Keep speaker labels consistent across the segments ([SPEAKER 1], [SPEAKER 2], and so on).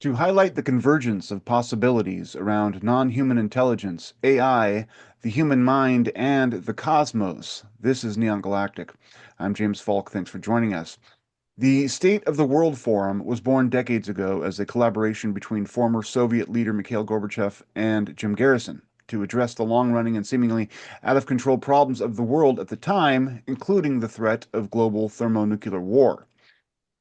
[SPEAKER 1] To highlight the convergence of possibilities around non-human intelligence, AI, the human mind, and the cosmos. This is Neon Galactic. I'm James Falk. Thanks for joining us. The State of the World Forum was born decades ago as a collaboration between former Soviet leader Mikhail Gorbachev and Jim Garrison to address the long-running and seemingly out-of-control problems of the world at the time, including the threat of global thermonuclear war.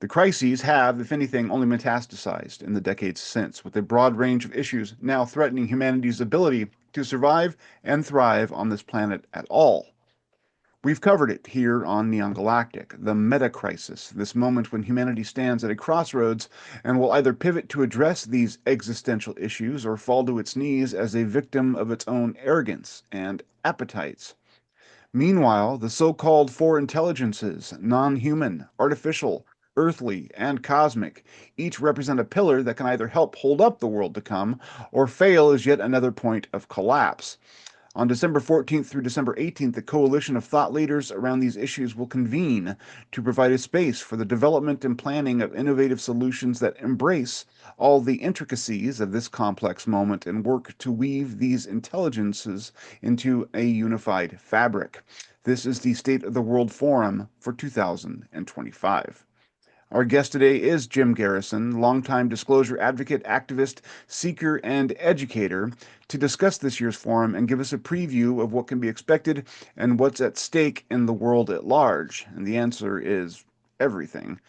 [SPEAKER 1] The crises have, if anything, only metastasized in the decades since, with a broad range of issues now threatening humanity's ability to survive and thrive on this planet at all. We've covered it here on Neon Galactic, the meta crisis, this moment when humanity stands at a crossroads and will either pivot to address these existential issues or fall to its knees as a victim of its own arrogance and appetites. Meanwhile, the so-called four intelligences, non-human, artificial, earthly, and cosmic, each represent a pillar that can either help hold up the world to come or fail as yet another point of collapse. On December 14th through December 18th, a coalition of thought leaders around these issues will convene to provide a space for the development and planning of innovative solutions that embrace all the intricacies of this complex moment and work to weave these intelligences into a unified fabric. This is the State of the World Forum for 2025. Our guest today is Jim Garrison, longtime disclosure advocate, activist, seeker, and educator, to discuss this year's forum and give us a preview of what can be expected and what's at stake in the world at large. And the answer is everything.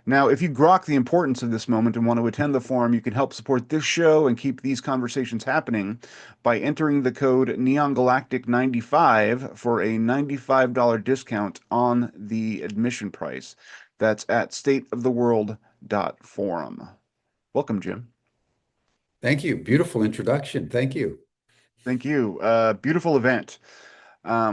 [SPEAKER 1] Now, if you grok the importance of this moment and want to attend the forum, you can help support this show and keep these conversations happening by entering the code Neon Galactic 95 for a $95 discount on the admission price. That's at stateoftheworld.forum. Welcome, Jim.
[SPEAKER 2] Thank you. Beautiful introduction. Thank you.
[SPEAKER 1] Thank you. Beautiful event.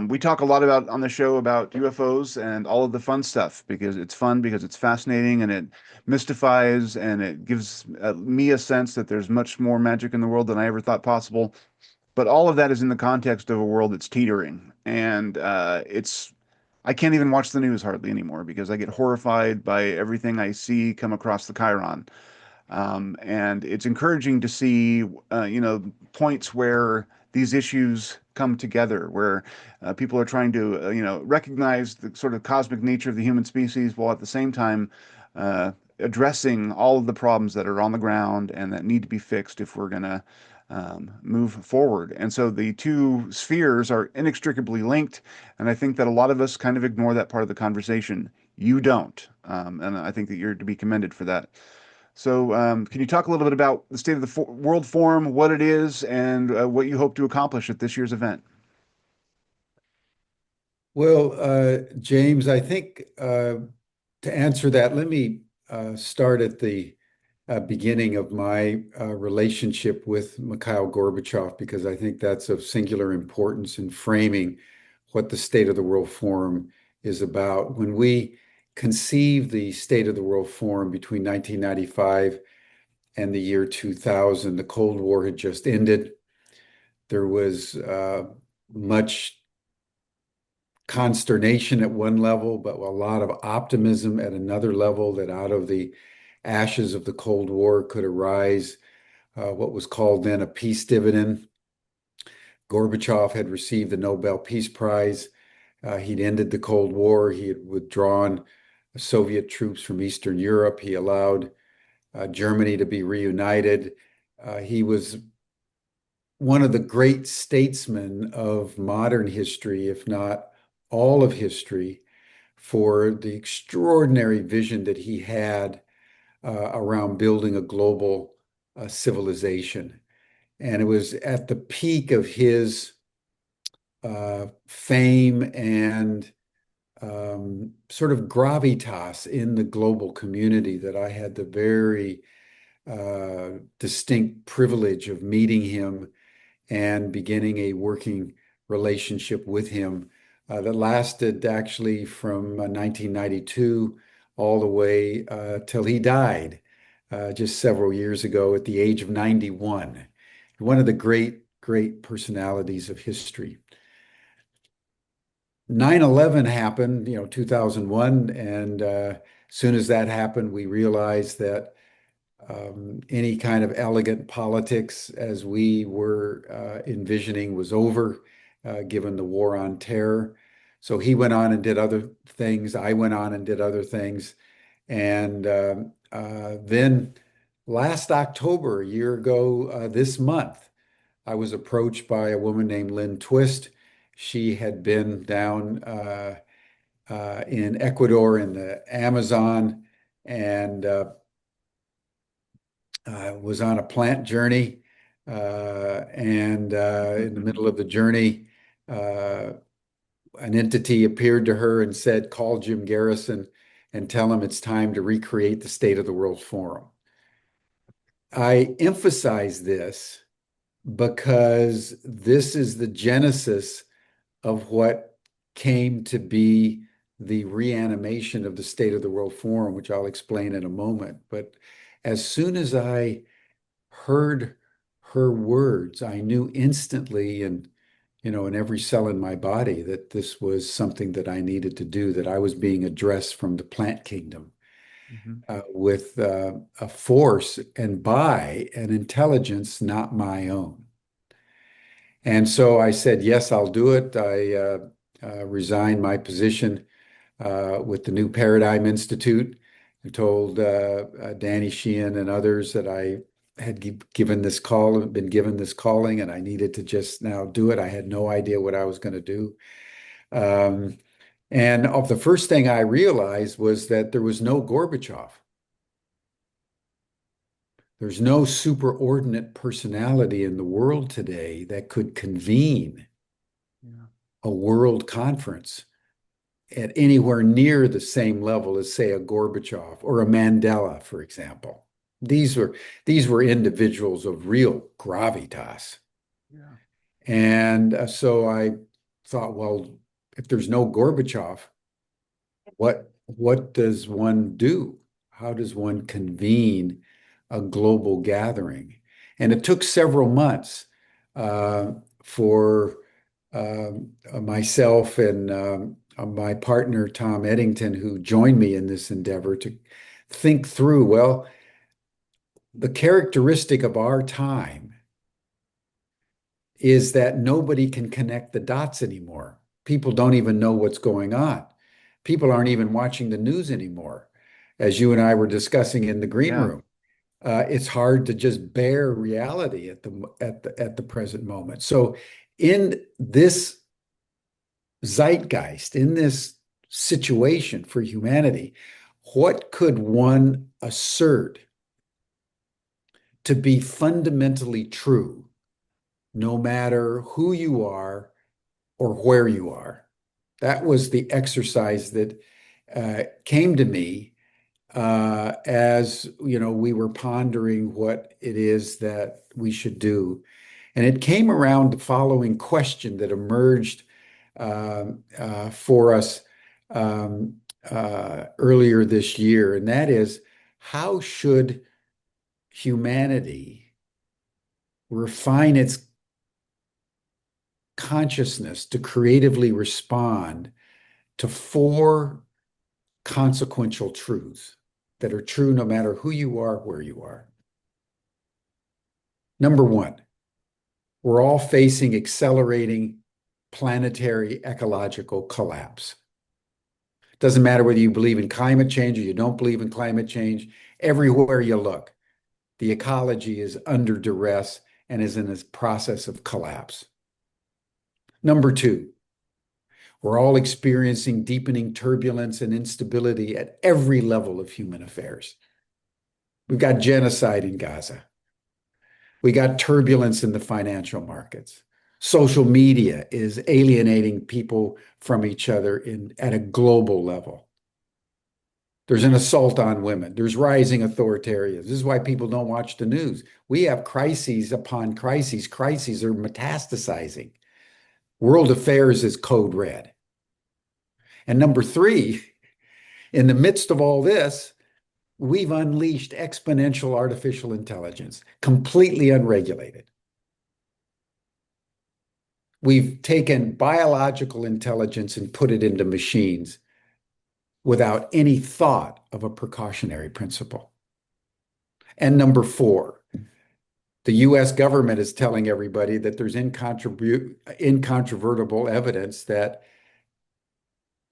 [SPEAKER 1] We talk a lot about on the show about UFOs and all of the fun stuff because it's fun, because it's fascinating, and it mystifies, and it gives me a sense that there's much more magic in the world than I ever thought possible. But all of that is in the context of a world that's teetering, and I can't even watch the news hardly anymore because I get horrified by everything I see come across the Chiron. And it's encouraging to see, points where these issues come together, where people are trying to, recognize the sort of cosmic nature of the human species while at the same time addressing all of the problems that are on the ground and that need to be fixed if we're going to move forward. And so the two spheres are inextricably linked, and I think that a lot of us kind of ignore that part of the conversation. You don't, and I think that you're to be commended for that. So, can you talk a little bit about the State of the World Forum, what it is, and what you hope to accomplish at this year's event?
[SPEAKER 2] Well, James, I think to answer that, let me start at the beginning of my relationship with Mikhail Gorbachev, because I think that's of singular importance in framing what the State of the World Forum is about. When we conceived the State of the World Forum between 1995 and the year 2000, the Cold War had just ended. There was much consternation at one level, but a lot of optimism at another level, that out of the ashes of the Cold War could arise what was called then a peace dividend. Gorbachev had received the Nobel Peace Prize. He'd ended the Cold War. He had withdrawn Soviet troops from Eastern Europe. He allowed Germany to be reunited. He was one of the great statesmen of modern history, if not all of history, for the extraordinary vision that he had around building a global civilization. And it was at the peak of his fame and sort of gravitas in the global community that I had the very distinct privilege of meeting him and beginning a working relationship with him that lasted actually from 1992 all the way till he died just several years ago at the age of 91. One of the great, great personalities of history. 9/11 happened, 2001, and as soon as that happened, we realized that any kind of elegant politics as we were envisioning was over, given the war on terror. So he went on and did other things. I went on and did other things. And then last October, a year ago, this month, I was approached by a woman named Lynn Twist. She had been down in Ecuador in the Amazon and was on a plant journey. And in the middle of the journey, uh, an entity appeared to her and said, call Jim Garrison and tell him it's time to recreate the State of the World Forum. I emphasize this because this is the genesis of what came to be the reanimation of the State of the World Forum, which I'll explain in a moment. But as soon as I heard her words, I knew instantly and in every cell in my body that this was something that I needed to do, that I was being addressed from the plant kingdom
[SPEAKER 1] Mhm.
[SPEAKER 2] with a force and by an intelligence not my own. And so I said, yes, I'll do it. I resigned my position with the New Paradigm Institute. I told Danny Sheehan and others that I had given this call, been given this calling, and I needed to just now do it. I had no idea what I was going to do. And of the first thing I realized was that there was no Gorbachev. There's no superordinate personality in the world today that could convene
[SPEAKER 1] Yeah.
[SPEAKER 2] a world conference at anywhere near the same level as, say, a Gorbachev or a Mandela, for example. These were individuals of real gravitas.
[SPEAKER 1] Yeah.
[SPEAKER 2] And so I thought, well, if there's no Gorbachev, what does one do? How does one convene a global gathering? And it took several months for myself and my partner, Tom Eddington, who joined me in this endeavor, to think through, well, the characteristic of our time is that nobody can connect the dots anymore. People don't even know what's going on. People aren't even watching the news anymore. As you and I were discussing in the green
[SPEAKER 1] Yeah.
[SPEAKER 2] room, it's hard to just bear reality at the present moment. So in this zeitgeist, in this situation for humanity, what could one assert to be fundamentally true, no matter who you are or where you are? That was the exercise that came to me as we were pondering what it is that we should do. And it came around the following question that emerged for us um, earlier this year, and that is, how should humanity refine its consciousness to creatively respond to four consequential truths that are true no matter who you are, where you are? Number one, we're all facing accelerating planetary ecological collapse. Doesn't matter whether you believe in climate change or you don't believe in climate change, everywhere you look, the ecology is under duress and is in this process of collapse. Number two, we're all experiencing deepening turbulence and instability at every level of human affairs. We've got genocide in Gaza. We got turbulence in the financial markets. Social media is alienating people from each other at a global level. There's an assault on women. There's rising authoritarianism. This is why people don't watch the news. We have crises upon crises. Crises are metastasizing. World affairs is code red. And number three, in the midst of all this, we've unleashed exponential artificial intelligence, completely unregulated. We've taken biological intelligence and put it into machines without any thought of a precautionary principle. And number four, the US government is telling everybody that there's incontrovertible evidence that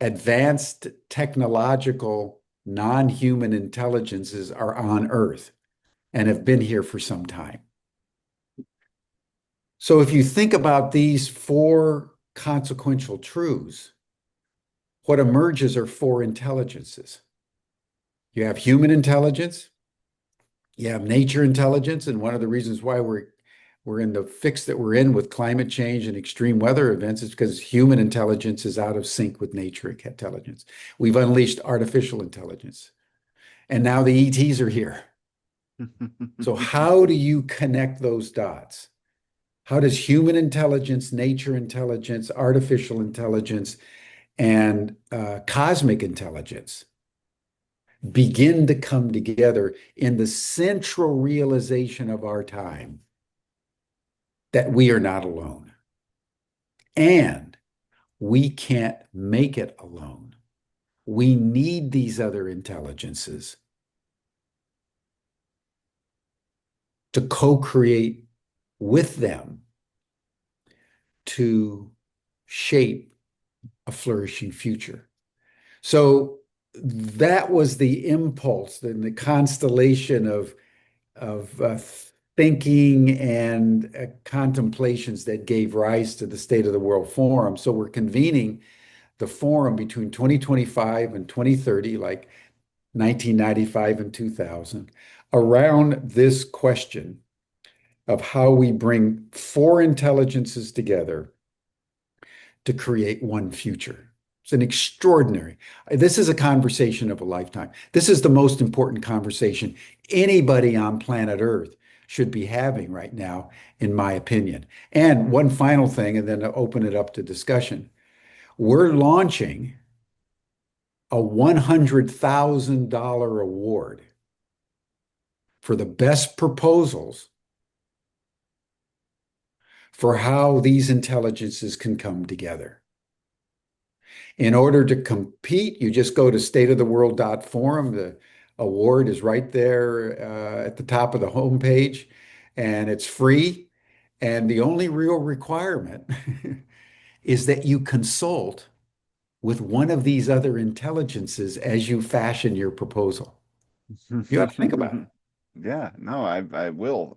[SPEAKER 2] advanced technological non-human intelligences are on Earth and have been here for some time. So if you think about these four consequential truths, what emerges are four intelligences. You have human intelligence, you have nature intelligence, and one of the reasons why we're in the fix that we're in with climate change and extreme weather events is because human intelligence is out of sync with nature intelligence. We've unleashed artificial intelligence, and now the ETs are here. So how do you connect those dots? How does human intelligence, nature intelligence, artificial intelligence, and cosmic intelligence begin to come together in the central realization of our time that we are not alone and we can't make it alone? We need these other intelligences to co-create with them to shape a flourishing future. So that was the impulse and the constellation of thinking and contemplations that gave rise to the State of the World Forum. So we're convening the forum between 2025 and 2030, like 1995 and 2000, around this question of how we bring four intelligences together to create one future. It's an extraordinary. This is a conversation of a lifetime. This is the most important conversation anybody on planet Earth should be having right now, in my opinion. And one final thing, and then I'll open it up to discussion. We're launching a $100,000 award for the best proposals for how these intelligences can come together. In order to compete, you just go to stateoftheworld.forum. The award is right there at the top of the homepage, and it's free. And the only real requirement is that you consult with one of these other intelligences as you fashion your proposal. You have to think about it.
[SPEAKER 1] Yeah, no, I will.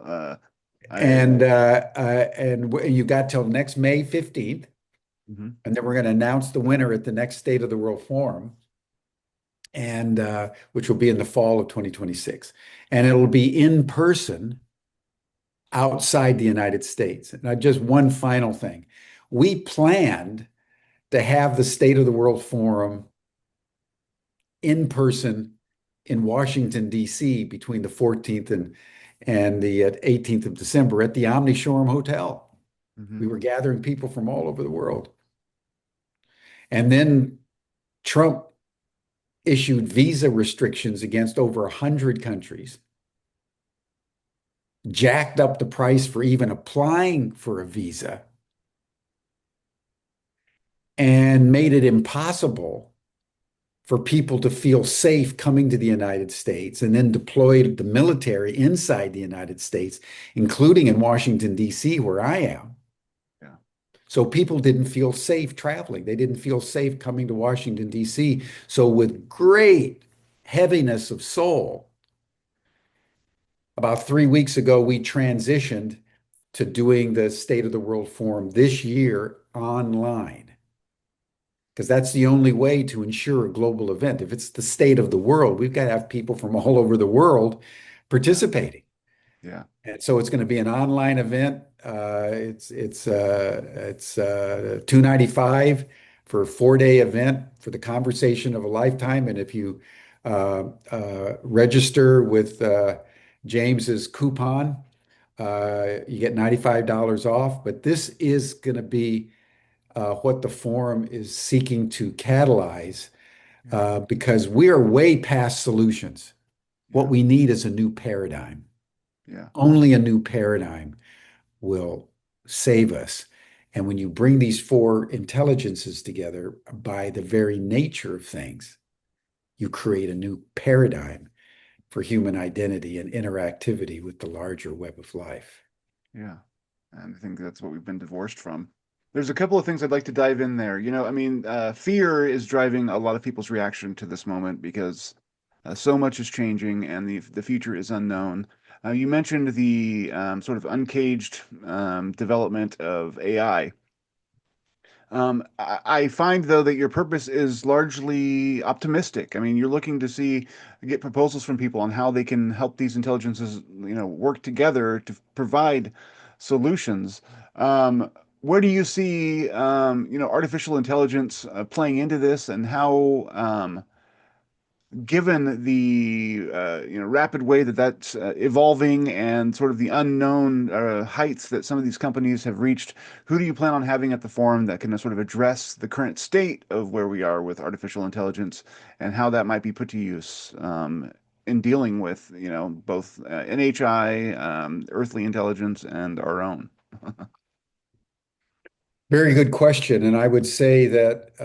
[SPEAKER 2] And you got till next May 15th,
[SPEAKER 1] Mhm.
[SPEAKER 2] and then we're going to announce the winner at the next State of the World Forum, and which will be in the fall of 2026. And it'll be in person outside the United States. And just one final thing. We planned to have the State of the World Forum in person in Washington, D.C. between the 14th and the 18th of December at the Omni Shoreham Hotel.
[SPEAKER 1] Mhm.
[SPEAKER 2] We were gathering people from all over the world. And then Trump issued visa restrictions against over 100 countries, jacked up the price for even applying for a visa, and made it impossible for people to feel safe coming to the United States, and then deployed the military inside the United States, including in Washington, D.C., where I am.
[SPEAKER 1] Yeah.
[SPEAKER 2] So people didn't feel safe traveling. They didn't feel safe coming to Washington, D.C. So with great heaviness of soul, about 3 weeks ago, we transitioned to doing the State of the World Forum this year online, because that's the only way to ensure a global event. If it's the state of the world, we've got to have people from all over the world
[SPEAKER 1] Yeah.
[SPEAKER 2] participating.
[SPEAKER 1] Yeah.
[SPEAKER 2] And so it's going to be an online event. It's $295 for a 4-day event for the conversation of a lifetime. And if you register with James's coupon, you get $95 off. But this is going to be what the forum is seeking to catalyze, because we are way past solutions. What
[SPEAKER 1] Yeah.
[SPEAKER 2] we need is a new paradigm.
[SPEAKER 1] Yeah.
[SPEAKER 2] Only a new paradigm will save us. And when you bring these four intelligences together, by the very nature of things, you create a new paradigm for human identity and interactivity with the larger web of life.
[SPEAKER 1] Yeah. And I think that's what we've been divorced from. There's a couple of things I'd like to dive in there. Fear is driving a lot of people's reaction to this moment because so much is changing and the future is unknown. You mentioned the sort of uncaged development of AI. I find though that your purpose is largely optimistic. I mean, you're looking to get proposals from people on how they can help these intelligences, work together to provide solutions. Where do you see, artificial intelligence playing into this, and how, given the rapid way that that's evolving and sort of the unknown heights that some of these companies have reached, who do you plan on having at the forum that can sort of address the current state of where we are with artificial intelligence and how that might be put to use in dealing with both NHI, earthly intelligence, and our own?
[SPEAKER 2] Very good question. And I would say that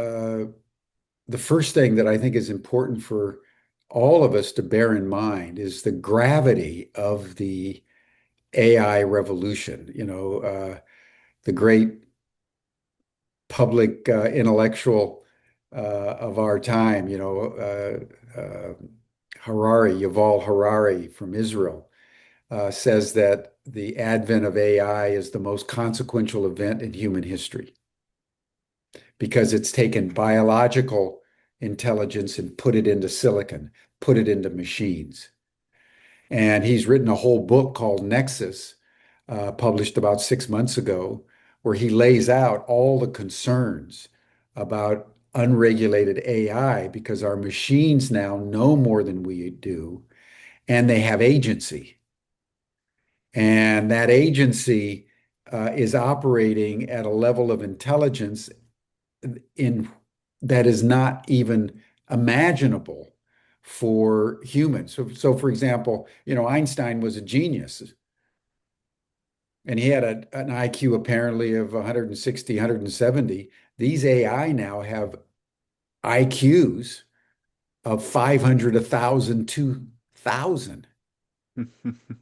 [SPEAKER 2] the first thing that I think is important for all of us to bear in mind is the gravity of the AI revolution. The great public intellectual of our time, Yuval Harari from Israel, says that the advent of AI is the most consequential event in human history because it's taken biological intelligence and put it into silicon, put it into machines. And he's written a whole book called Nexus, published about 6 months ago, where he lays out all the concerns about unregulated AI because our machines now know more than we do, and they have agency. And that agency is operating at a level of intelligence in that is not even imaginable for humans. So for example, Einstein was a genius, and he had an IQ apparently of 160, 170. These AI now have IQs of 500, 1,000, 2,000.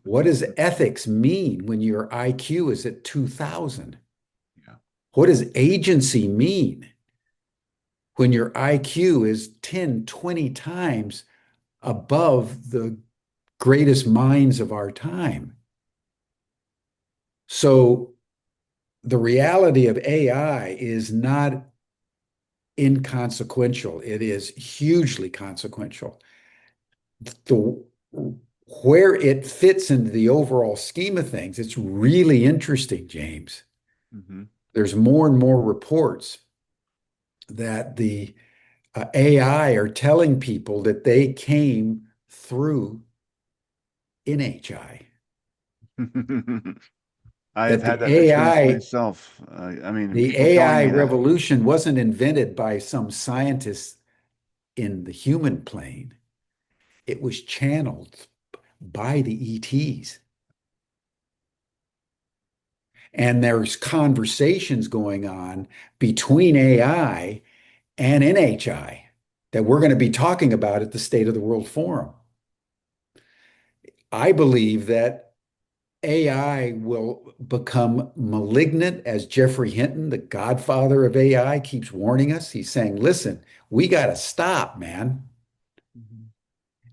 [SPEAKER 2] What does ethics mean when your IQ is at 2,000?
[SPEAKER 1] Yeah.
[SPEAKER 2] What does agency mean when your IQ is 10, 20 times above the greatest minds of our time? So the reality of AI is not inconsequential. It is hugely consequential. The Where it fits into the overall scheme of things, it's really interesting, James.
[SPEAKER 1] Hmm.
[SPEAKER 2] There's more and more reports that the AI are telling people that they came through NHI,
[SPEAKER 1] I have
[SPEAKER 2] that
[SPEAKER 1] had that experience
[SPEAKER 2] AI,
[SPEAKER 1] myself.
[SPEAKER 2] the
[SPEAKER 1] People telling
[SPEAKER 2] AI
[SPEAKER 1] me that.
[SPEAKER 2] revolution wasn't invented by some scientists in the human plane. It was channeled by the ETs. And there's conversations going on between AI and NHI that we're going to be talking about at the State of the World Forum. I believe that AI will become malignant, as Jeffrey Hinton, the godfather of AI, keeps warning us. He's saying, listen, we got to stop, man.
[SPEAKER 1] Mhm.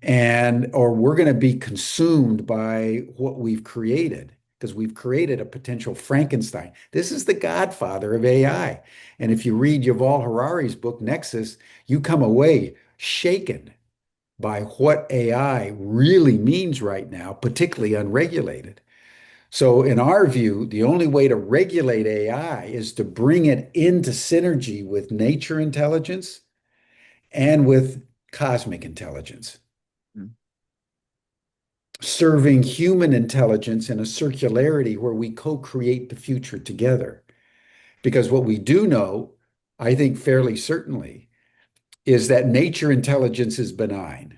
[SPEAKER 2] And or we're going to be consumed by what we've created because we've created a potential Frankenstein. This is the godfather of AI. And if you read Yuval Harari's book, Nexus, you come away shaken by what AI really means right now, particularly unregulated. So, in our view, the only way to regulate AI is to bring it into synergy with nature intelligence and with cosmic intelligence,
[SPEAKER 1] Mhm.
[SPEAKER 2] serving human intelligence in a circularity where we co-create the future together. Because what we do know, I think fairly certainly, is that nature intelligence is benign.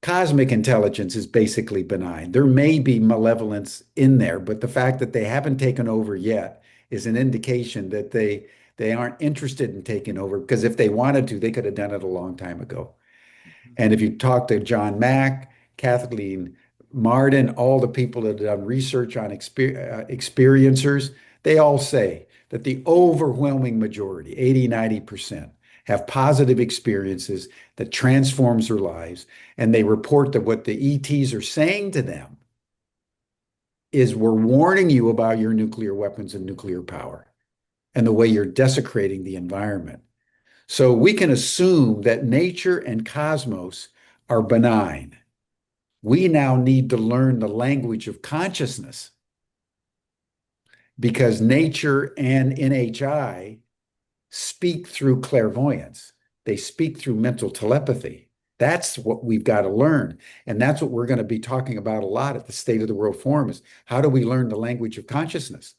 [SPEAKER 2] Cosmic intelligence is basically benign. There may be malevolence in there, but the fact that they haven't taken over yet is an indication that they aren't interested in taking over because if they wanted to, they could have done it a long time ago. And if you talk to John Mack, Kathleen Martin, all the people that have done research on experiencers, they all say that the overwhelming majority, 80, 90%, have positive experiences that transforms their lives. And they report that what the ETs are saying to them is we're warning you about your nuclear weapons and nuclear power and the way you're desecrating the environment. So we can assume that nature and cosmos are benign. We now need to learn the language of consciousness because nature and NHI speak through clairvoyance. They speak through mental telepathy. That's what we've got to learn. And that's what we're going to be talking about a lot at the State of the World Forum is how do we learn the language of consciousness?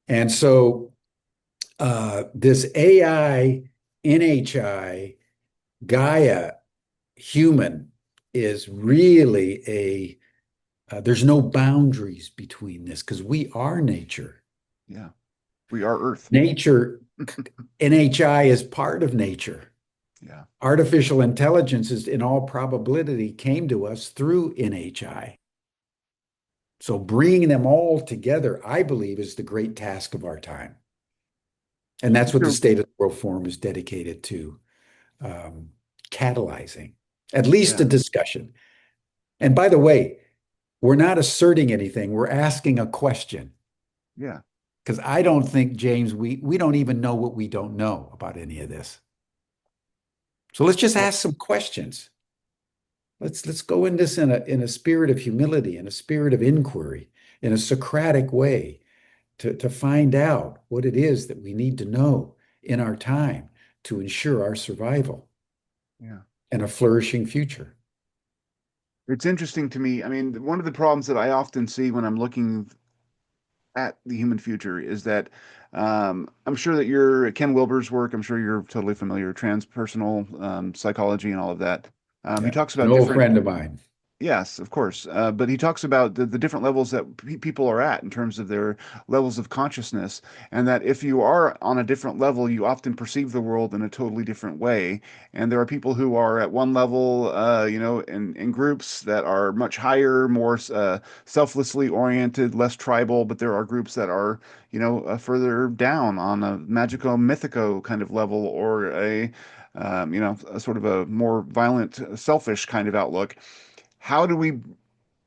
[SPEAKER 2] And so this AI, NHI, Gaia, human is really there's no boundaries between this because we are nature.
[SPEAKER 1] Yeah. We are Earth.
[SPEAKER 2] Nature, NHI is part of nature.
[SPEAKER 1] Yeah.
[SPEAKER 2] Artificial intelligence is, in all probability, came to us through NHI. So bringing them all together, I believe, is the great task of our time. And that's what the State of the World Forum is dedicated to catalyzing, at least a discussion. And by the way, we're not asserting anything. We're asking a question.
[SPEAKER 1] Yeah.
[SPEAKER 2] Because I don't think, James, we don't even know what we don't know about any of this. So let's just ask some questions. Let's go in this in a spirit of humility, in a spirit of inquiry, in a Socratic way to find out what it is that we need to know in our time to ensure our survival and a flourishing future.
[SPEAKER 1] It's interesting to me. I mean, one of the problems that I often see when I'm looking at the human future is that I'm sure that you're Ken Wilber's work. I'm sure you're totally familiar, transpersonal psychology and all of that. He
[SPEAKER 2] Yeah,
[SPEAKER 1] talks
[SPEAKER 2] an
[SPEAKER 1] about
[SPEAKER 2] old
[SPEAKER 1] different.
[SPEAKER 2] friend of mine.
[SPEAKER 1] Yes, of course. But he talks about the different levels that people are at in terms of their levels of consciousness, and that if you are on a different level, you often perceive the world in a totally different way. And there are people who are at one level, in groups that are much higher, more selflessly oriented, less tribal, but there are groups that are, further down on a magico mythico kind of level or a sort of a more violent, selfish kind of outlook. How do we,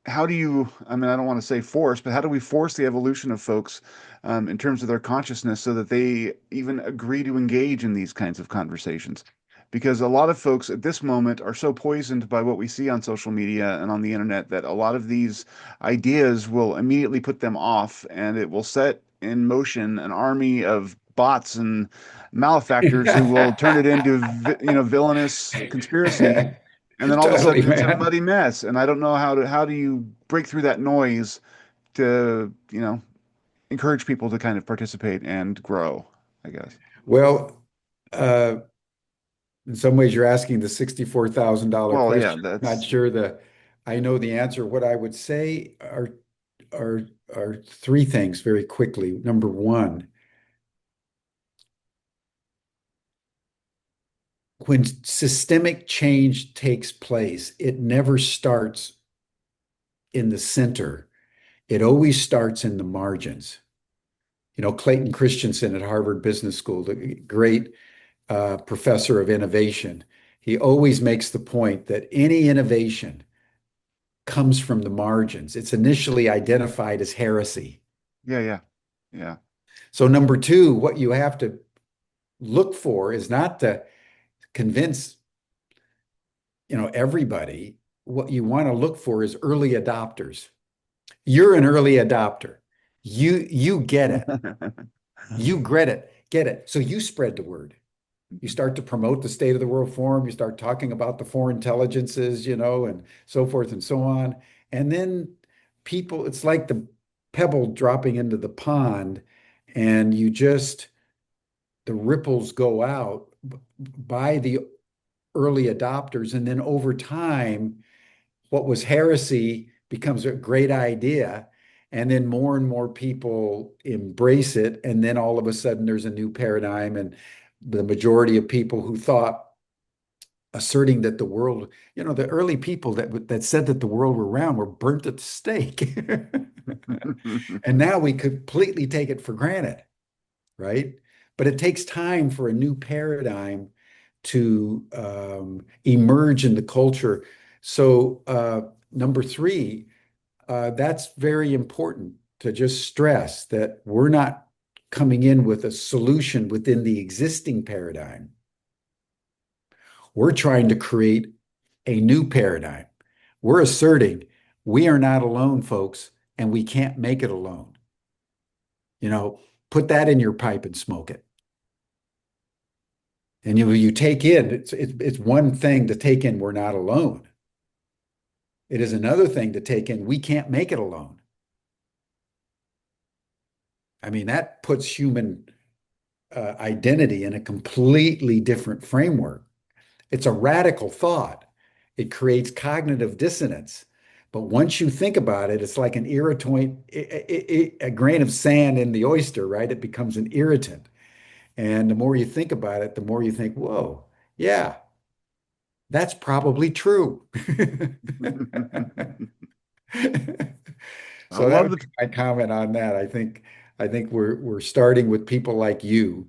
[SPEAKER 1] how do you, I mean, I don't want to say force, but how do we force the evolution of folks in terms of their consciousness so that they even agree to engage in these kinds of conversations? Because a lot of folks at this moment are so poisoned by what we see on social media and on the internet that a lot of these ideas will immediately put them off, and it will set in motion an army of bots and malefactors who will turn it into, villainous conspiracy, and then all of a
[SPEAKER 2] Totally,
[SPEAKER 1] sudden it's a
[SPEAKER 2] man.
[SPEAKER 1] muddy mess. And I don't know how do you break through that noise to, encourage people to kind of participate and grow, I guess.
[SPEAKER 2] Well, uh, in some ways, you're asking the $64,000
[SPEAKER 1] Well, yeah,
[SPEAKER 2] question. Not
[SPEAKER 1] that's
[SPEAKER 2] sure I know the answer. What I would say are are three things very quickly. Number one, when systemic change takes place, it never starts in the center. It always starts in the margins. Clayton Christensen at Harvard Business School, the great professor of innovation, he always makes the point that any innovation comes from the margins. It's initially identified as heresy.
[SPEAKER 1] yeah, yeah, yeah,
[SPEAKER 2] So, number two, what you have to look for is not to convince, everybody. What you want to look for is early adopters. You're an early adopter. You get it. You get it. So you spread the word. You start to promote the State of the World Forum. You start talking about the foreign intelligences, and so forth and so on. And then people, it's like the pebble dropping into the pond, and the ripples go out by the early adopters. And then over time, what was heresy becomes a great idea. And then more and more people embrace it. And then all of a sudden, there's a new paradigm. And the majority of people who thought asserting that the world, the early people that said that the world were round were burnt at the stake. And now we completely take it for granted, right? But it takes time for a new paradigm to emerge in the culture. So, number three, that's very important to just stress that we're not coming in with a solution within the existing paradigm. We're trying to create a new paradigm. We're asserting we are not alone, folks, and we can't make it alone. You know, put that in your pipe and smoke it. And you take in, it's one thing to take in we're not alone. It is another thing to take in we can't make it alone. I mean, that puts human identity in a completely different framework. It's a radical thought. It creates cognitive dissonance. But once you think about it, it's like an irritant, a grain of sand in the oyster, right? It becomes an irritant. And the more you think about it, the more you think, whoa, yeah, that's probably true.
[SPEAKER 1] I
[SPEAKER 2] So that
[SPEAKER 1] love
[SPEAKER 2] would
[SPEAKER 1] the
[SPEAKER 2] be my comment on that. I think we're starting with people like you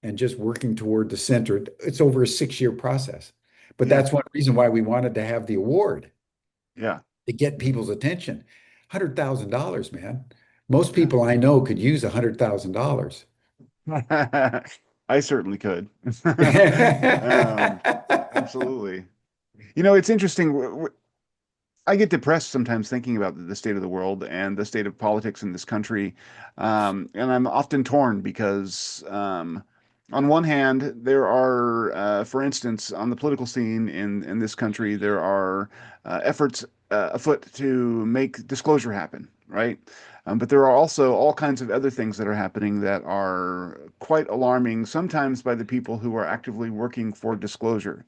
[SPEAKER 2] and just working toward the center. It's over a 6-year process. But
[SPEAKER 1] yeah,
[SPEAKER 2] that's one reason why we wanted to have the award
[SPEAKER 1] yeah,
[SPEAKER 2] to get people's attention. $100,000, man. Most
[SPEAKER 1] yeah.
[SPEAKER 2] people I know could use $100,000.
[SPEAKER 1] I certainly could. Um, absolutely. It's interesting. I get depressed sometimes thinking about the state of the world and the state of politics in this country. And I'm often torn because, on one hand, there are, for instance, on the political scene in this country, there are efforts afoot to make disclosure happen, right? But there are also all kinds of other things that are happening that are quite alarming, sometimes by the people who are actively working for disclosure.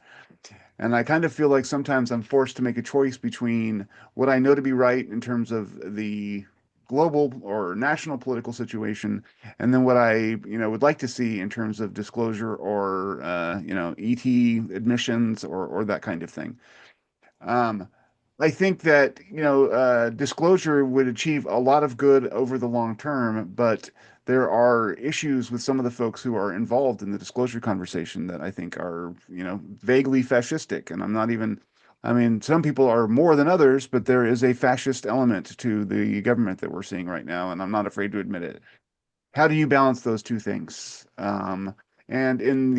[SPEAKER 1] And I kind of feel like sometimes I'm forced to make a choice between what I know to be right in terms of the global or national political situation, and then what I would like to see in terms of disclosure or, ET admissions or that kind of thing. Um, I think that, disclosure would achieve a lot of good over the long term, but there are issues with some of the folks who are involved in the disclosure conversation that I think are, vaguely fascistic. And I mean, some people are more than others, but there is a fascist element to the government that we're seeing right now, and I'm not afraid to admit it. How do you balance those two things? And in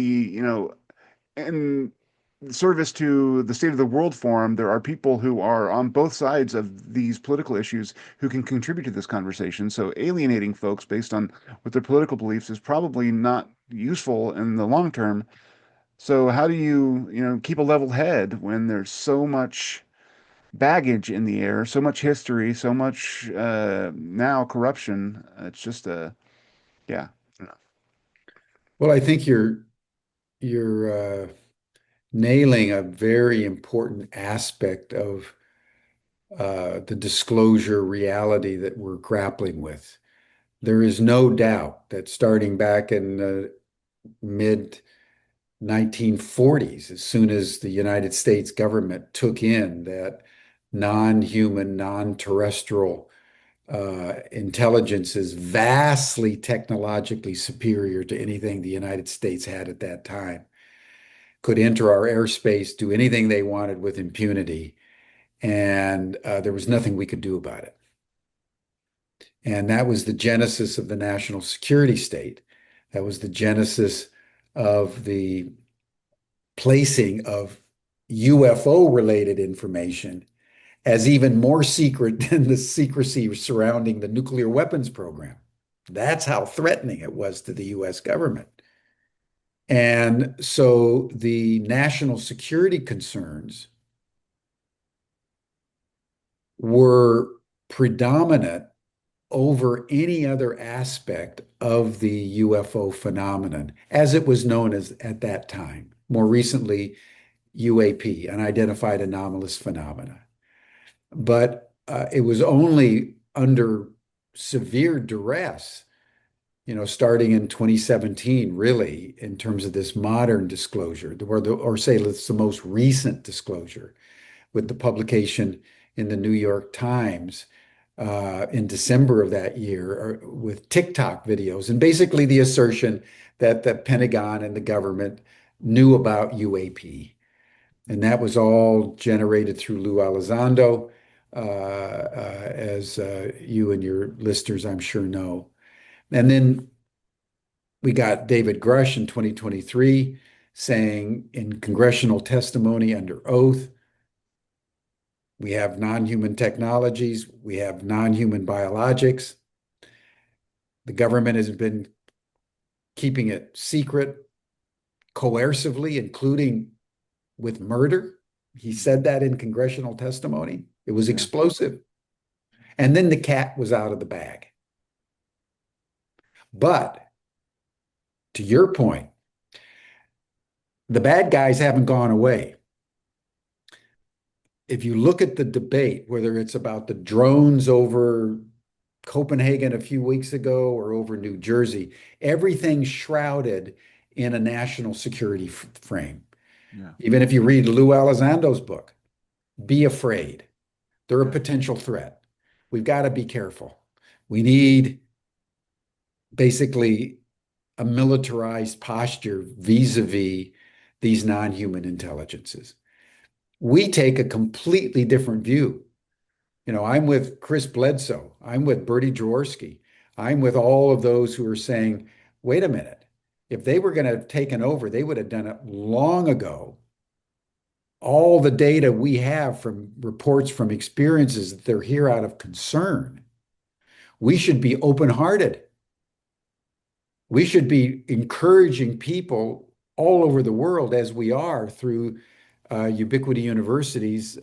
[SPEAKER 1] service to the State of the World Forum, there are people who are on both sides of these political issues who can contribute to this conversation. So alienating folks based on what their political beliefs is probably not useful in the long term. So how do you keep a level head when there's so much baggage in the air, so much history, so much now corruption? It's just yeah.
[SPEAKER 2] Well, I think you're nailing a very important aspect of the disclosure reality that we're grappling with. There is no doubt that starting back in the mid 1940s, as soon as the United States government took in that non-human, non-terrestrial intelligence is vastly technologically superior to anything the United States had at that time, could enter our airspace, do anything they wanted with impunity, and there was nothing we could do about it. And that was the genesis of the national security state. That was the genesis of the placing of UFO related information as even more secret than the secrecy surrounding the nuclear weapons program. That's how threatening it was to the US government. And so the national security concerns were predominant over any other aspect of the UFO phenomenon, as it was known as at that time. More recently, UAP, unidentified anomalous phenomena. But it was only under severe duress starting in 2017, really, in terms of this modern disclosure, or say it's the most recent disclosure with the publication in the New York Times in December of that year with TikTok videos, and basically the assertion that the Pentagon and the government knew about UAP. And that was all generated through Lou Elizondo, as you and your listeners, I'm sure, know. And then we got David Grush in 2023 saying in congressional testimony under oath, we have non-human technologies, we have non-human biologics. The government has been keeping it secret coercively, including with murder. He said that in congressional testimony. It was
[SPEAKER 1] Yeah.
[SPEAKER 2] explosive. And then the cat was out of the bag. But to your point, the bad guys haven't gone away. If you look at the debate, whether it's about the drones over Copenhagen a few weeks ago or over New Jersey, everything's shrouded in a national security frame.
[SPEAKER 1] Yeah.
[SPEAKER 2] Even if you read Lou Elizondo's book, Be Afraid. They're a
[SPEAKER 1] Yeah.
[SPEAKER 2] potential threat. We've got to be careful. We need basically a militarized posture vis-a-vis these non-human intelligences. We take a completely different view. I'm with Chris Bledsoe. I'm with Birdie Jaworski. I'm with all of those who are saying, wait a minute, if they were going to have taken over, they would have done it long ago. All the data we have from reports from experiences that they're here out of concern. We should be open-hearted. We should be encouraging people all over the world, as we are through Ubiquity University's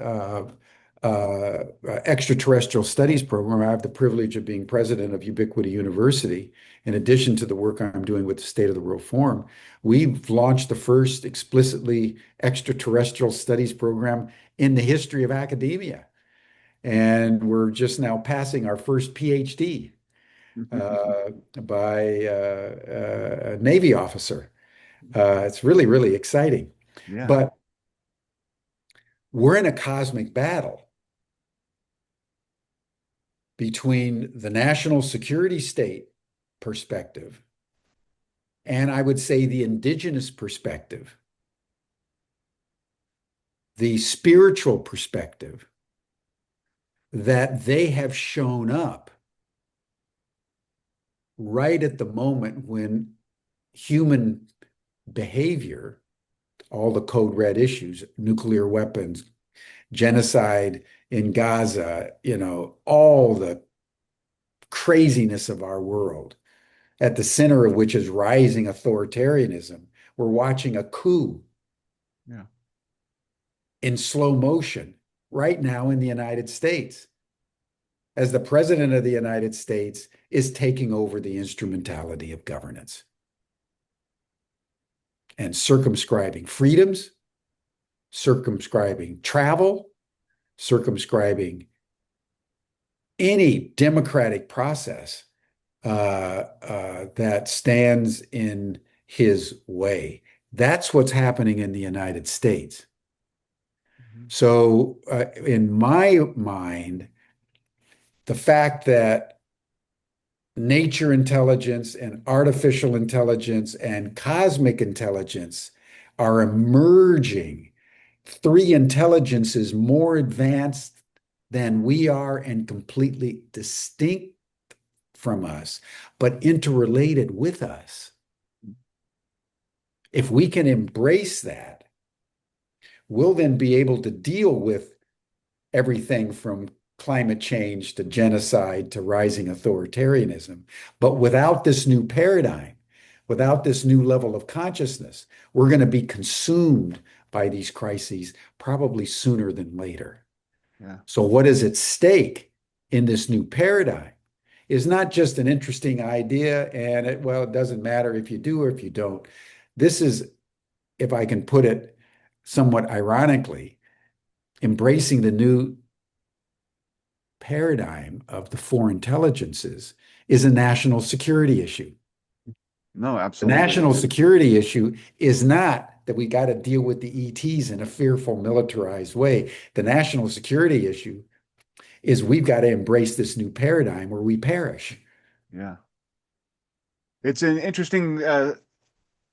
[SPEAKER 2] extraterrestrial studies program. I have the privilege of being president of Ubiquity University. In addition to the work I'm doing with the State of the World Forum, we've launched the first explicitly extraterrestrial studies program in the history of academia. And we're just now passing our first PhD by a Navy officer. It's really, really exciting.
[SPEAKER 1] Yeah.
[SPEAKER 2] But we're in a cosmic battle between the national security state perspective and, I would say, the indigenous perspective, the spiritual perspective, that they have shown up right at the moment when human behavior, all the code red issues, nuclear weapons, genocide in Gaza, all the craziness of our world, at the center of which is rising authoritarianism. We're watching a coup
[SPEAKER 1] Yeah.
[SPEAKER 2] in slow motion right now in the United States, as the president of the United States is taking over the instrumentality of governance and circumscribing freedoms, circumscribing travel, circumscribing any democratic process that stands in his way. That's what's happening in the United States. So, in my mind, the fact that nature intelligence and artificial intelligence and cosmic intelligence are emerging, three intelligences more advanced than we are and completely distinct from us, but interrelated with us. If we can embrace that, we'll then be able to deal with everything from climate change to genocide to rising authoritarianism. But without this new paradigm, without this new level of consciousness, we're going to be consumed by these crises probably sooner than later.
[SPEAKER 1] Yeah.
[SPEAKER 2] So what is at stake in this new paradigm is not just an interesting idea and it doesn't matter if you do or if you don't. This is, if I can put it somewhat ironically, embracing the new paradigm of the four intelligences is a national security issue.
[SPEAKER 1] No,
[SPEAKER 2] The
[SPEAKER 1] absolutely.
[SPEAKER 2] national
[SPEAKER 1] And
[SPEAKER 2] security issue is not that we got to deal with the ETs in a fearful, militarized way. The national security issue is we've got to embrace this new paradigm where we perish.
[SPEAKER 1] yeah, it's an interesting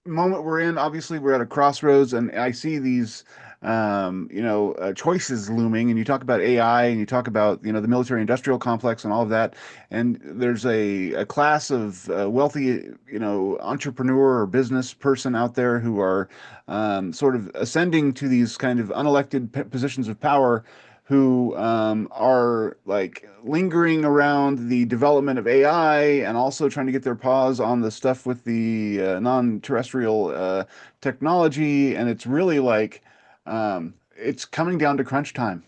[SPEAKER 1] moment we're in. Obviously, we're at a crossroads, and I see these, choices looming. And you talk about AI, and you talk about, the military-industrial complex and all of that. And there's a class of wealthy, entrepreneur or business person out there who are sort of ascending to these kind of unelected positions of power. Who are like lingering around the development of AI and also trying to get their paws on the stuff with the non-terrestrial technology. And it's really like it's coming down to crunch time.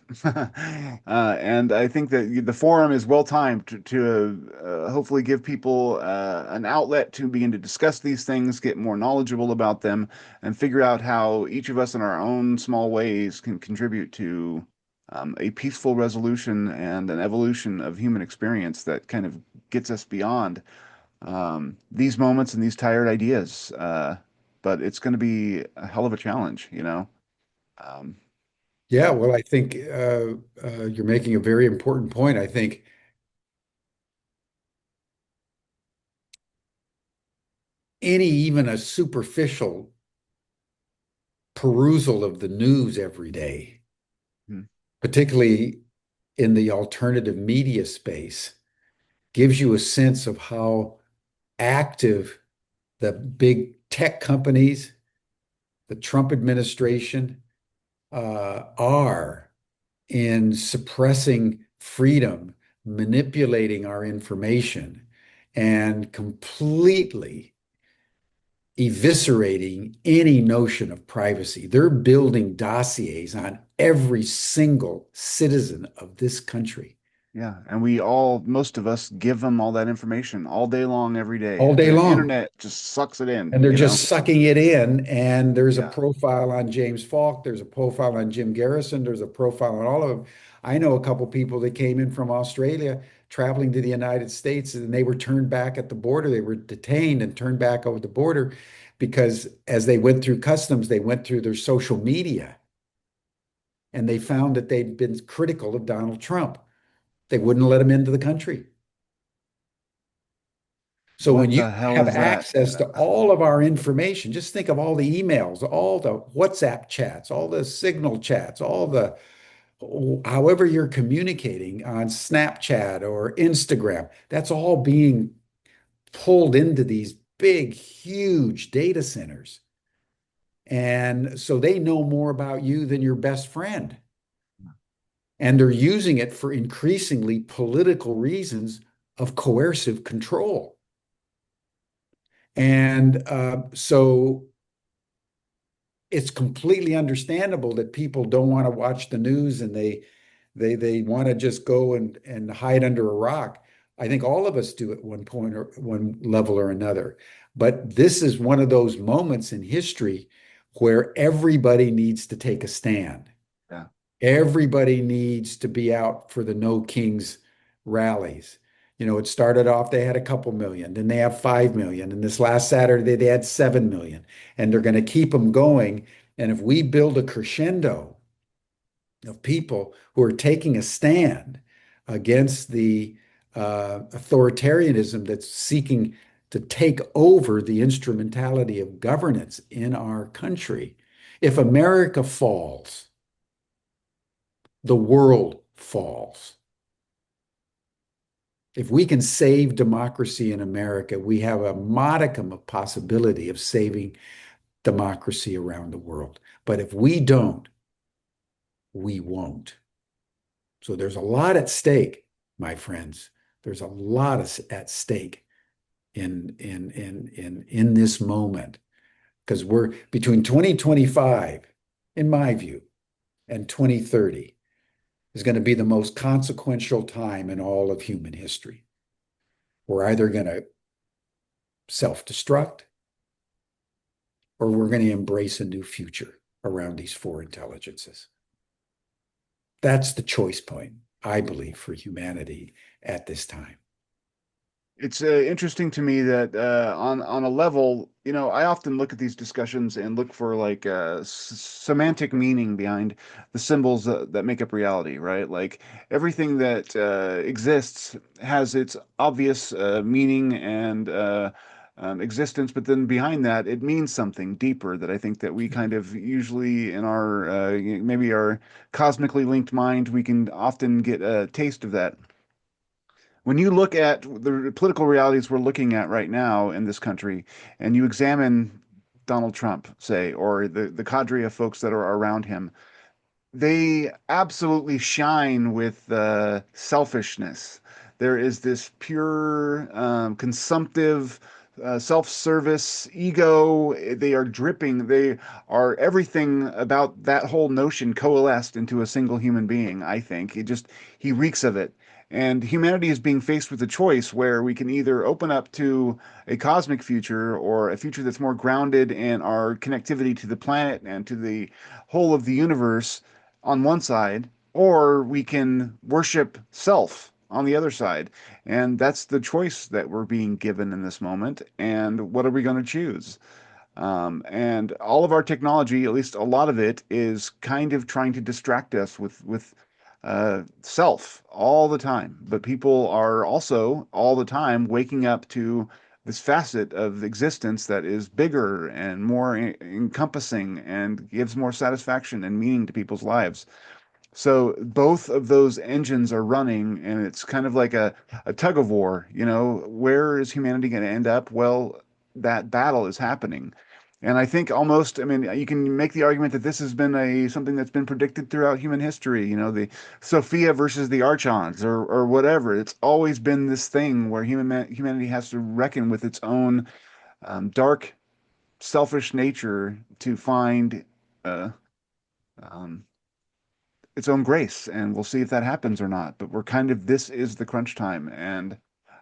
[SPEAKER 1] And I think that the forum is well timed to hopefully give people an outlet to begin to discuss these things, get more knowledgeable about them, and figure out how each of us in our own small ways can contribute to a peaceful resolution and an evolution of human experience that kind of gets us beyond these moments and these tired ideas. But it's going to be a hell of a challenge. Um,
[SPEAKER 2] Yeah,
[SPEAKER 1] so,
[SPEAKER 2] well, I think you're making a very important point. I think even a superficial perusal of the news every day,
[SPEAKER 1] hmm,
[SPEAKER 2] particularly in the alternative media space, gives you a sense of how active the big tech companies, the Trump administration, are in suppressing freedom, manipulating our information, and completely eviscerating any notion of privacy. They're building dossiers on every single citizen of this country
[SPEAKER 1] yeah, and we all, most of us, give them all that information all day long, every day.
[SPEAKER 2] all day
[SPEAKER 1] The
[SPEAKER 2] long.
[SPEAKER 1] internet just sucks it in,
[SPEAKER 2] And they're
[SPEAKER 1] you know?
[SPEAKER 2] just sucking it in. And there's a
[SPEAKER 1] Yeah.
[SPEAKER 2] profile on James Falk. There's a profile on Jim Garrison. There's a profile on all of them. I know a couple people that came in from Australia traveling to the United States, and they were turned back at the border. They were detained and turned back over the border because as they went through customs, they went through their social media and they found that they'd been critical of Donald Trump. They wouldn't let him into the country. So when
[SPEAKER 1] What
[SPEAKER 2] you
[SPEAKER 1] the hell
[SPEAKER 2] have
[SPEAKER 1] is that?
[SPEAKER 2] access to all of our information, just think of all the emails, all the WhatsApp chats, all the Signal chats, all the however you're communicating on Snapchat or Instagram, that's all being pulled into these big, huge data centers. And so they know more about you than your best friend. And they're using it for increasingly political reasons of coercive control. And so it's completely understandable that people don't want to watch the news and they want to just go and hide under a rock. I think all of us do at one point or one level or another. But this is one of those moments in history where everybody needs to take a stand.
[SPEAKER 1] Yeah.
[SPEAKER 2] Everybody needs to be out for the No Kings rallies. It started off, they had a couple million, then they have 5 million. And this last Saturday, they had 7 million. And they're going to keep them going. And if we build a crescendo of people who are taking a stand against the authoritarianism that's seeking to take over the instrumentality of governance in our country, if America falls, the world falls. If we can save democracy in America, we have a modicum of possibility of saving democracy around the world. But if we don't, we won't. So there's a lot at stake, my friends. There's a lot at stake in this moment because we're between 2025, in my view, and 2030 is going to be the most consequential time in all of human history. We're either going to self-destruct or we're going to embrace a new future around these four intelligences. That's the choice point, I believe, for humanity at this time.
[SPEAKER 1] It's interesting to me that on a level, I often look at these discussions and look for like semantic meaning behind the symbols that make up reality, right? Like everything that exists has its obvious meaning and existence, but then behind that, it means something deeper that I think that we kind of usually in our maybe our cosmically linked mind, we can often get a taste of that. When you look at the political realities we're looking at right now in this country, and you examine Donald Trump, say, or the cadre of folks that are around him, they absolutely shine with selfishness. There is this pure, consumptive, self-service ego. They are dripping. They are everything about that whole notion coalesced into a single human being, I think. He reeks of it. And humanity is being faced with a choice where we can either open up to a cosmic future or a future that's more grounded in our connectivity to the planet and to the whole of the universe on one side, or we can worship self on the other side. And that's the choice that we're being given in this moment. And what are we going to choose? And all of our technology, at least a lot of it, is kind of trying to distract us with self all the time. But people are also all the time waking up to this facet of existence that is bigger and more encompassing and gives more satisfaction and meaning to people's lives. So both of those engines are running, and it's kind of like a tug of war. Where is humanity going to end up? Well, that battle is happening. And I think almost, I mean, you can make the argument that this has been something that's been predicted throughout human history, the Sophia versus the Archons or whatever. It's always been this thing where humanity has to reckon with its own dark, selfish nature to find uh, um, its own grace, and we'll see if that happens or not. But this is the crunch time, and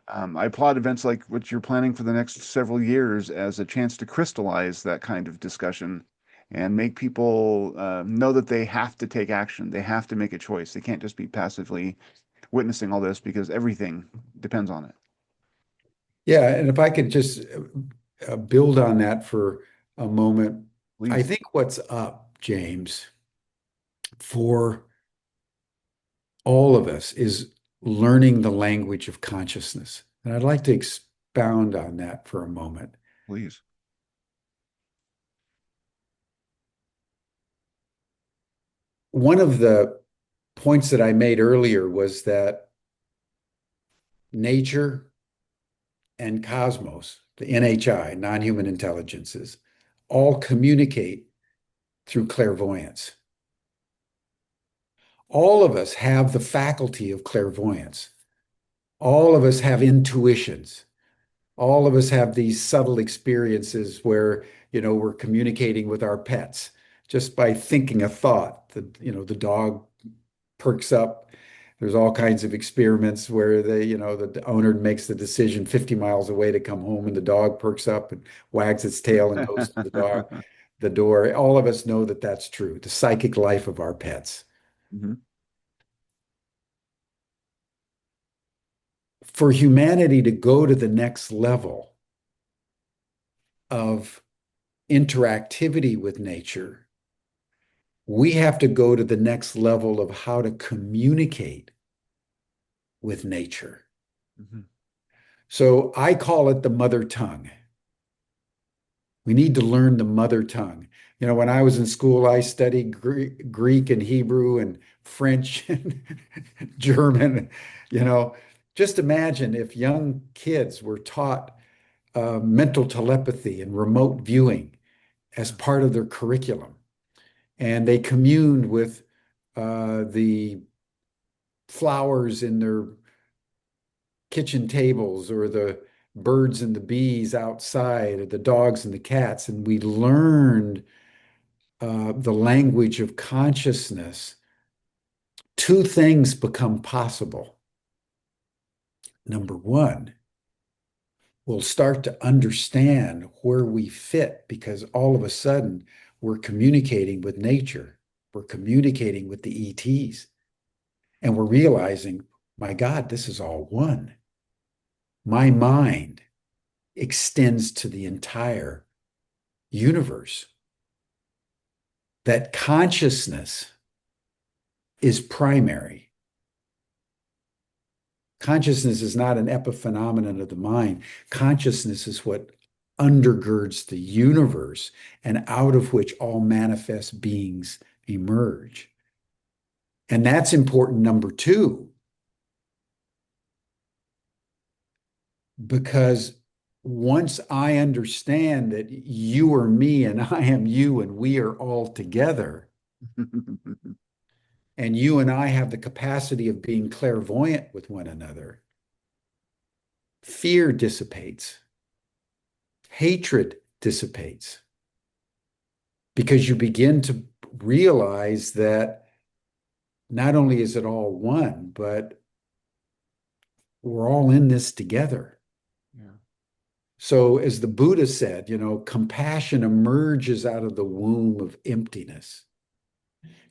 [SPEAKER 1] I applaud events like what you're planning for the next several years as a chance to crystallize that kind of discussion and make people know that they have to take action. They have to make a choice. They can't just be passively witnessing all this because everything depends on it.
[SPEAKER 2] Yeah, and if I could just build on that for a moment, I
[SPEAKER 1] Please,
[SPEAKER 2] think what's up, James, for all of us is learning the language of consciousness. And I'd like to expound on that for a moment.
[SPEAKER 1] please.
[SPEAKER 2] One of the points that I made earlier was that nature and cosmos, the NHI, non-human intelligences, all communicate through clairvoyance. All of us have the faculty of clairvoyance. All of us have intuitions. All of us have these subtle experiences where, we're communicating with our pets just by thinking a thought. The dog perks up. There's all kinds of experiments where the owner makes the decision 50 miles away to come home, and the dog perks up and wags its tail and goes to the door. All of us know that that's true. The psychic life of our pets.
[SPEAKER 1] Mhm.
[SPEAKER 2] For humanity to go to the next level of interactivity with nature, we have to go to the next level of how to communicate with nature.
[SPEAKER 1] Mhm.
[SPEAKER 2] So I call it the mother tongue. We need to learn the mother tongue. When I was in school, I studied Greek and Hebrew and French and German. You know, just imagine if young kids were taught mental telepathy and remote viewing as
[SPEAKER 1] Yeah.
[SPEAKER 2] part of their curriculum, and they communed with the flowers in their kitchen tables or the birds and the bees outside or the dogs and the cats, and we learned the language of consciousness. Two things become possible. Number one, we'll start to understand where we fit because all of a sudden we're communicating with nature, we're communicating with the ETs, and we're realizing, my God, this is all one. my mind extends to the entire universe. That consciousness is primary. Consciousness is not an epiphenomenon of the mind. Consciousness is what undergirds the universe and out of which all manifest beings emerge. And that's important, number two, because once I understand that you are me and I am you and we are all together, and you and I have the capacity of being clairvoyant with one another, fear dissipates, hatred dissipates, because you begin to realize that not only is it all one, but we're all in this together.
[SPEAKER 1] Yeah.
[SPEAKER 2] So, as the Buddha said, compassion emerges out of the womb of emptiness.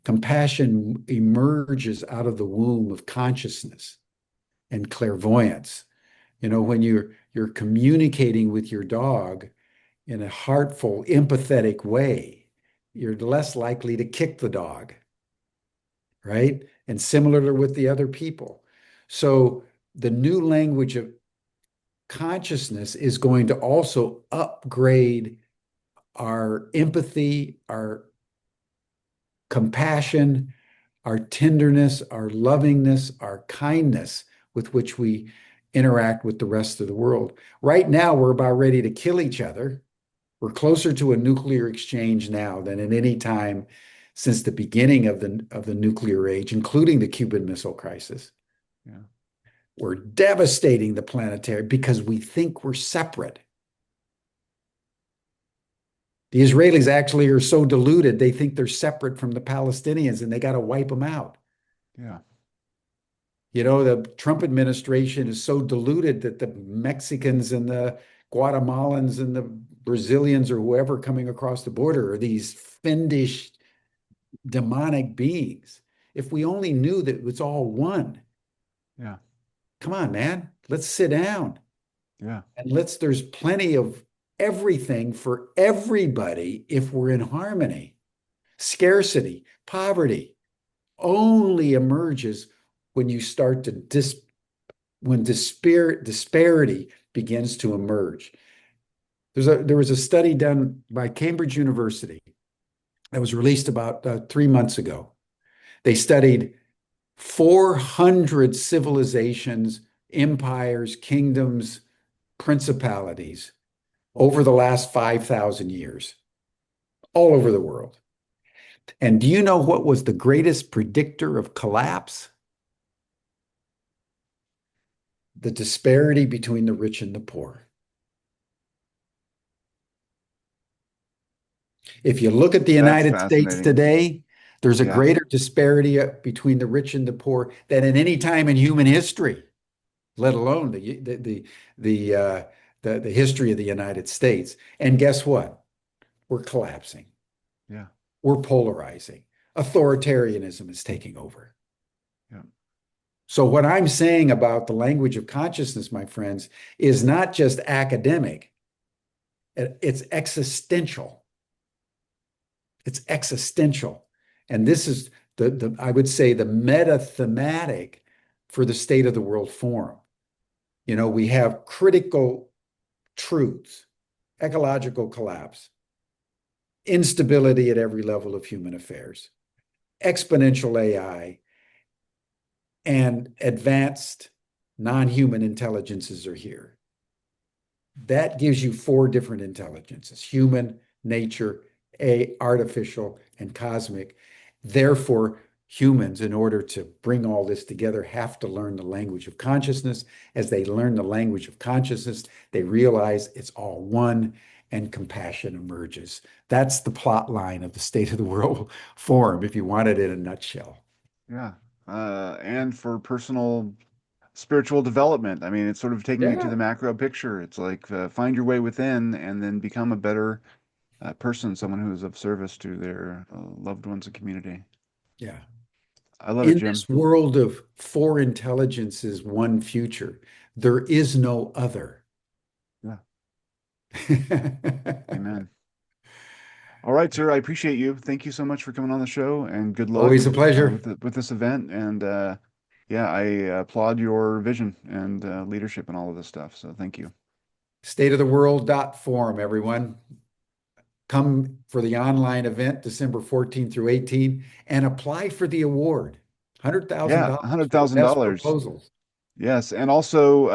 [SPEAKER 2] Compassion emerges out of the womb of consciousness and clairvoyance. When you're communicating with your dog in a heartful, empathetic way, you're less likely to kick the dog, right? And similar with the other people. So the new language of consciousness is going to also upgrade our empathy, our compassion, our tenderness, our lovingness, our kindness with which we interact with the rest of the world. Right now, we're about ready to kill each other. We're closer to a nuclear exchange now than at any time since the beginning of the nuclear age, including the Cuban Missile Crisis.
[SPEAKER 1] Yeah.
[SPEAKER 2] We're devastating the planetary because we think we're separate. The Israelis actually are so deluded, they think they're separate from the Palestinians and they got to wipe them out.
[SPEAKER 1] Yeah.
[SPEAKER 2] The Trump administration is so deluded that the Mexicans and the Guatemalans and the Brazilians or whoever coming across the border are these fiendish, demonic beings. If we only knew that it's all one.
[SPEAKER 1] Yeah.
[SPEAKER 2] Come on, man. Let's sit down.
[SPEAKER 1] Yeah.
[SPEAKER 2] And there's plenty of everything for everybody if we're in harmony. Scarcity, poverty only emerges when you start to when disparity begins to emerge. There was a study done by Cambridge University that was released about 3 months ago. They studied 400 civilizations, empires, kingdoms, principalities over the last 5,000 years, all over the world. And do you know what was the greatest predictor of collapse? The disparity between the rich and the poor. If you look at the
[SPEAKER 1] That's
[SPEAKER 2] United States
[SPEAKER 1] fascinating.
[SPEAKER 2] today, there's a
[SPEAKER 1] Yeah.
[SPEAKER 2] greater disparity between the rich and the poor than at any time in human history, let alone the history of the United States. And guess what? We're collapsing.
[SPEAKER 1] Yeah.
[SPEAKER 2] We're polarizing. Authoritarianism is taking over.
[SPEAKER 1] Yeah.
[SPEAKER 2] So what I'm saying about the language of consciousness, my friends, is not just academic. It's existential. It's existential. And this is I would say the meta thematic for the State of the World Forum. We have critical truths, ecological collapse, instability at every level of human affairs, exponential AI, and advanced non-human intelligences are here. That gives you four different intelligences: human, nature, artificial, and cosmic. Therefore, humans, in order to bring all this together, have to learn the language of consciousness. As they learn the language of consciousness, they realize it's all one, and compassion emerges. That's the plot line of the State of the World Forum, if you want it in a nutshell.
[SPEAKER 1] Yeah. And for personal spiritual development. I mean, it's sort of taking you to
[SPEAKER 2] Yeah.
[SPEAKER 1] the macro picture. It's like find your way within and then become a better person, someone who is of service to their loved ones and community.
[SPEAKER 2] Yeah.
[SPEAKER 1] I love it,
[SPEAKER 2] In
[SPEAKER 1] Jim.
[SPEAKER 2] this world of four intelligences, one future, there is no other.
[SPEAKER 1] Yeah. Amen. All right, sir. I appreciate you. Thank you so much for coming on the show, and good luck
[SPEAKER 2] Always a pleasure.
[SPEAKER 1] with this event. And yeah, I applaud your vision and leadership and all of this stuff. So thank you.
[SPEAKER 2] Stateoftheworld.forum, everyone. Come for the online event December 14 through 18 and apply for the award.
[SPEAKER 1] Yeah,
[SPEAKER 2] $100,000 for the best
[SPEAKER 1] $100,000.
[SPEAKER 2] proposals.
[SPEAKER 1] Yes, and also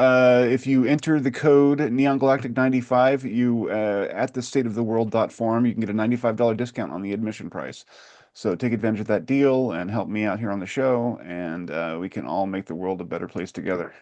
[SPEAKER 1] if you enter the code Neon Galactic 95, you at the State of the World forum, you can get a $95 discount on the admission price. So take advantage of that deal and help me out here on the show, and we can all make the world a better place together.